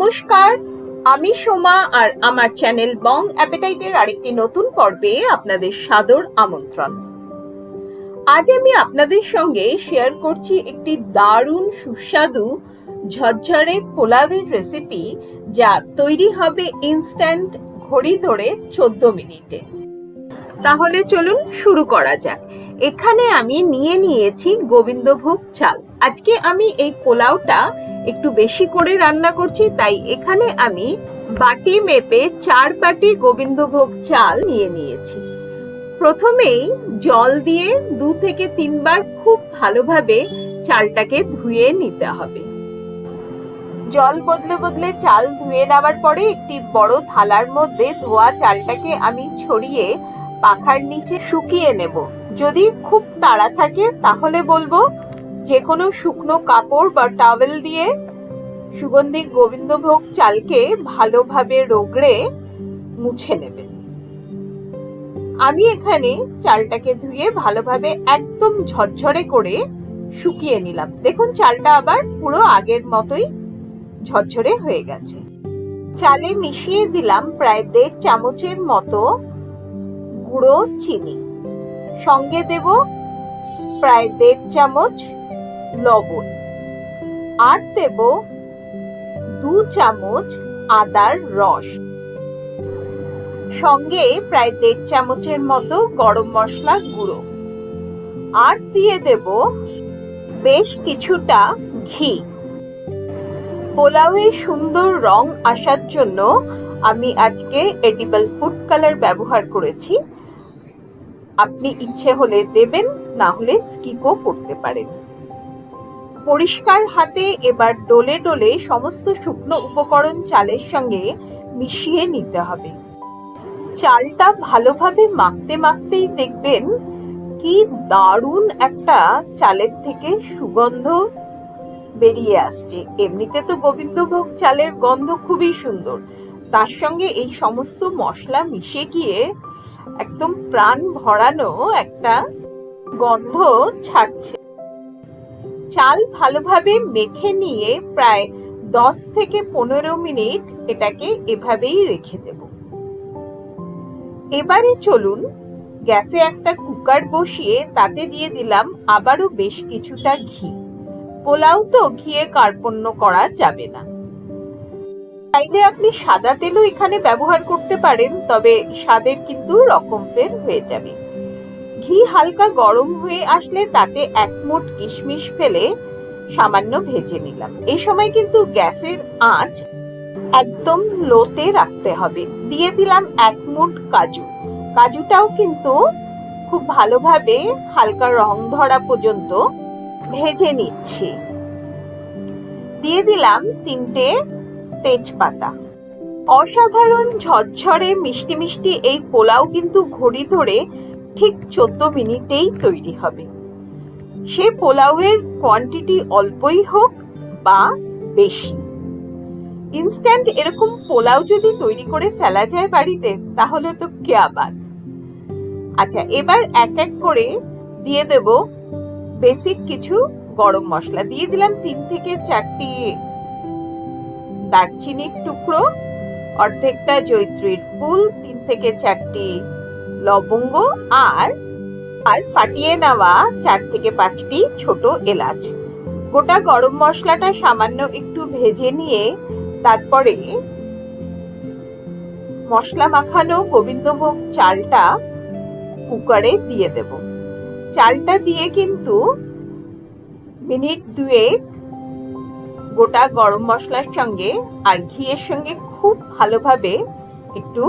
নমস্কার, আমি সোমা আর আমার চ্যানেল বং অ্যাপেটাইটের আরেকটি নতুন পর্বে আপনাদের সাদর আমন্ত্রণ। আজ আমি আপনাদের সঙ্গে শেয়ার করছি একটি দারুণ সুস্বাদু ঝরঝরে পোলাওয়ের রেসিপি, যা তৈরি হবে ইনস্ট্যান্ট ঘড়ি ধরে 14 মিনিটে। তাহলে চলুন শুরু করা যাক। এখানে আমি নিয়েছি গোবিন্দভোগ চাল। আজকে আমি এই পোলাওটা একটু বেশি করে রান্না করছি, তাই এখানে আমি বাটি মেপে 4 বাটি গোবিন্দভোগ চাল নিয়েছি। প্রথমেই জল দিয়ে 2 থেকে 3 বার খুব ভালোভাবে চালটাকে ধুয়ে নিতে হবে। জল বদলে চাল ধুয়ে নেওয়ার পরে একটি বড় থালার মধ্যে ধোয়া চালটাকে আমি ছড়িয়ে পাখার নিচে শুকিয়ে নেব। যদি খুব তাড়া থাকে তাহলে বলবো যে কোনো শুকনো কাপড় বা টাওয়েল দিয়ে সুগন্ধি গোবিন্দভোগ চালকে ভালোভাবে রগড়ে মুছে নেবেন। আমি এখানে চালটাকে ধুয়ে ভালোভাবে একদম ঝরঝরে করে শুকিয়ে নিলাম। দেখুন চালটা আবার পুরো আগের মতোই ঝরঝরে হয়ে গেছে। চালে মিশিয়ে দিলাম প্রায় 1.5 চামচের মতো গুঁড়ো চিনি, সঙ্গে দেব প্রায় 1.5 চামচ লবণ, আর দেব 2 চামচ আদার রস, সঙ্গে প্রায় 1.5 চামচের মতো গরম মশলা গুঁড়ো, আর দিয়ে দেব বেশ কিছুটা ঘি। পোলাওয়ে সুন্দর রং আসার জন্য আমি আজকে এডিবল ফুড কালার ব্যবহার করেছি। আপনি ইচ্ছে হলে দেবেন, না হলে স্কিপও করতে পারেন। পরিষ্কার হাতে এবার ডলে ডলে সমস্ত শুকনো উপকরণ চালের সঙ্গে মিশিয়ে নিতে হবে। চালটা ভালোভাবে মাখতেই দেখবেন কি দারুণ একটা চালের থেকে সুগন্ধ বেরিয়ে আসছে। এমনিতে তো গোবিন্দভোগ চালের গন্ধ খুবই সুন্দর, তার সঙ্গে এই সমস্ত মশলা মিশে গিয়ে একদম প্রাণ ভরানো একটা গন্ধ ছাড়ছে। চাল ভালোভাবে মেখে নিয়ে প্রায় 10 থেকে 15 মিনিট এটাকে এভাবেই রেখে দেব। এবারে চলুন গ্যাসে একটা কুকার বসিয়ে তাতে দিয়ে দিলাম আবারও বেশ কিছুটা ঘি। পোলাও তো ঘিয়ে কার্পণ্য করা যাবে না। চাইলে আপনি সাদা তেলও এখানে ব্যবহার করতে পারেন, তবে স্বাদের কিন্তু রকম ফের হয়ে যাবে। ঘি হালকা গরম হয়ে আসলে তাতে 1 মুঠ কিশমিশ ফেলে সামান্য ভেজে নিলাম। এই সময় কিন্তু গ্যাসের আঁচ একদম লোতে রাখতে হবে। দিয়ে দিলাম 1 মুঠ কাজু। কাজুটাও কিন্তু খুব ভালোভাবে হালকা রং ধরা পর্যন্ত ভেজে নিচ্ছি। দিয়ে দিলাম 3টে তেজপাতা। অসাধারণ ঝরঝরে মিষ্টি মিষ্টি এই পোলাও কিন্তু ঘড়ি ধরে ঠিক 14 মিনিটেই তৈরি হবে। সে পোলাওয়ের কোয়ান্টিটি অল্পই হোক বা বেশি। ইনস্ট্যান্ট এরকম পোলাও যদি তৈরি করে ফেলা যায় বাড়িতে, তাহলে তো কিয়া বাত। আচ্ছা, এবার এক এক করে দিয়ে দেব বেসিক কিছু গরম মশলা। দিয়ে দিলাম 3 থেকে 4টি দারচিনির টুকরো, অর্ধেকটা জয়িত্রীর ফুল, 3 থেকে 4টি লবঙ্গ, আর ফাটিয়ে নেওয়া 4 থেকে 5টি ছোট এলাচ। গোটা গরম মশলাটা সামান্য একটু ভেজে নিয়ে তারপরে মশলা মাখানো গোবিন্দভোগ চালটা কুকারে দিয়ে দেব। চালটা দিয়ে কিন্তু মিনিট 2 গোটা গরম মশলার সঙ্গে আর ঘিয়ের সঙ্গে খুব ভালোভাবে একটু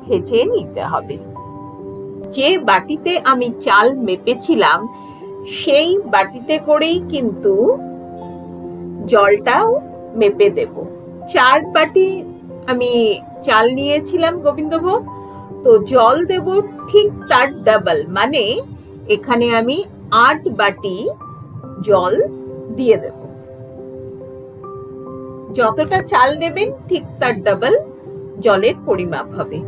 ভেজে নিতে হবে। যে বাটিতে আমি চাল মেপেছিলাম সেই বাটিতে করেই কিন্তু জলটাও মেপে দেব। 4 বাটি আমি চাল নিয়েছিলাম গোবিন্দভোগ, তো জল দেব ঠিক তার ডাবল, মানে এখানে আমি 8 বাটি জল দিয়ে দেব। যতটা চাল দেবেন ঠিক তার ডাবল জলের পরিমাপ হবে।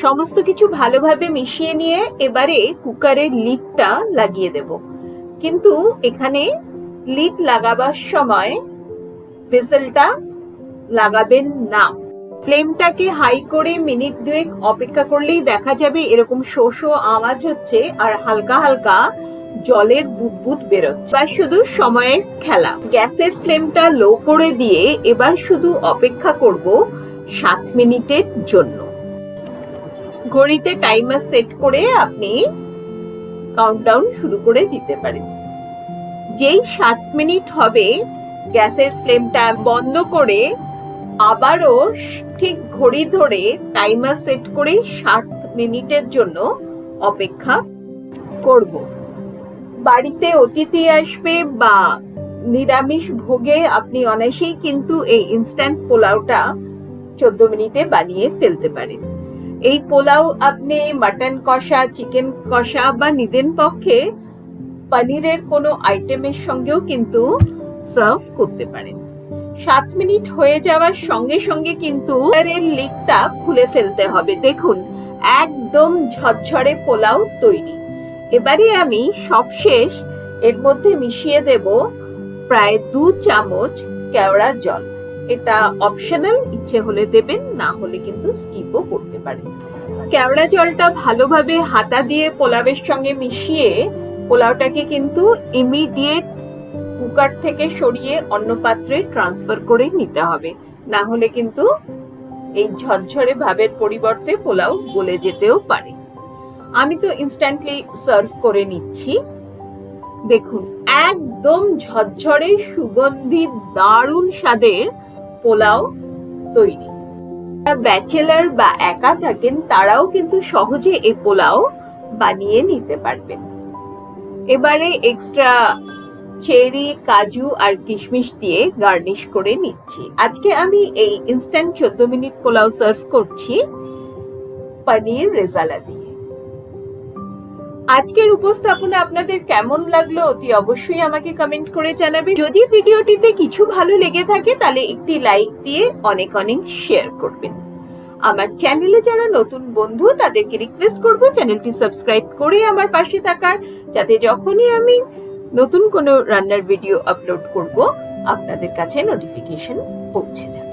সমস্ত কিছু ভালোভাবে মিশিয়ে নিয়ে এবারে কুকারের লিডটা লাগিয়ে দেব। কিন্তু এখানে লিড লাগাবার সময় হুইসেলটা লাগাবেন না। ফ্লেমটাকে হাই করে মিনিট 2 অপেক্ষা করলেই দেখা যাবে এরকম শো শো আওয়াজ হচ্ছে আর হালকা হালকা জলের বুদবুদ বেরোচ্ছে। এবার শুধু সময়ের খেলা। গ্যাসের ফ্লেমটা লো করে দিয়ে এবার শুধু অপেক্ষা করব 7 মিনিটের জন্য। ঘড়িতে টাইমার সেট করে আপনি কাউন্টডাউন শুরু করে দিতে পারেন। যেই 7 মিনিট হবে গ্যাসের ফ্লেমটা বন্ধ করে আবারও ঠিক ঘড়ি ধরে টাইমার সেট করে 7 মিনিটের জন্য অপেক্ষা করব। বাড়িতে অতিথি আসবে বা নিরামিষ ভোগে আপনি অনায়াসেই কিন্তু এই ইনস্ট্যান্ট পোলাওটা 14 মিনিটে বানিয়ে ফেলতে পারেন। এই পোলাও আপনি মাটন কষা, চিকেন কষা বা নিদেন পক্ষে পনিরের কোনো আইটেমের সঙ্গেও কিন্তু সার্ভ করতে পারেন। 7 মিনিট হয়ে যাওয়ার সঙ্গে সঙ্গে কিন্তু এর লিডটা খুলে ফেলতে হবে। দেখুন একদম ঝরঝরে পোলাও তৈরি। এবারে আমি সবশেষ এর মধ্যে মিশিয়ে দেব প্রায় 2 চামচ কেওড়া জল। এটা অপশনাল, ইচ্ছে হলে দেবেন, না হলে কিন্তু স্কিপও করতে পারেন। কেওড়া জলটা ভালোভাবে হাতা দিয়ে পোলাওয়ের সঙ্গে মিশিয়ে পোলাওটাকে কিন্তু ইমিডিয়েট কুকার থেকে সরিয়ে অন্য পাত্রে ট্রান্সফার করে নিতে হবে, না হলে কিন্তু এই ঝরঝরে ভাবের পরিবর্তে পোলাও গলে যেতেও পারে। আমি তো ইনস্ট্যান্টলি সার্ভ করে নিচ্ছি। দেখুন একদম ঝরঝরে সুগন্ধি দারুণ স্বাদের পোলাও তৈরি। ব্যাচেলার বা একা থাকেন তারাও কিন্তু সহজে এই পোলাও বানিয়ে নিতে পারবেন। এবারে এক্সট্রা চেরি, কাজু আর কিশমিশ দিয়ে গার্নিশ করে নিচ্ছি। আজকে আমি এই ইনস্ট্যান্ট 14 মিনিট পোলাও সার্ভ করছি পনির রেজালা দিয়ে। আজকের উপস্থাপনা আপনাদের কেমন লাগলো অতি অবশ্যই আমাকে কমেন্ট করে জানাবেন। যদি ভিডিওটিতে কিছু ভালো লেগে থাকে তাহলে একটি লাইক দিয়ে অনেক অনেক শেয়ার করবেন। আমার চ্যানেলে যারা নতুন বন্ধু তাদেরকে রিকোয়েস্ট করব চ্যানেলটি সাবস্ক্রাইব করে আমার পাশে থাকার, যাতে যখনই আমি নতুন কোনো রান্নার ভিডিও আপলোড করব আপনাদের কাছে নোটিফিকেশন পৌঁছে যায়।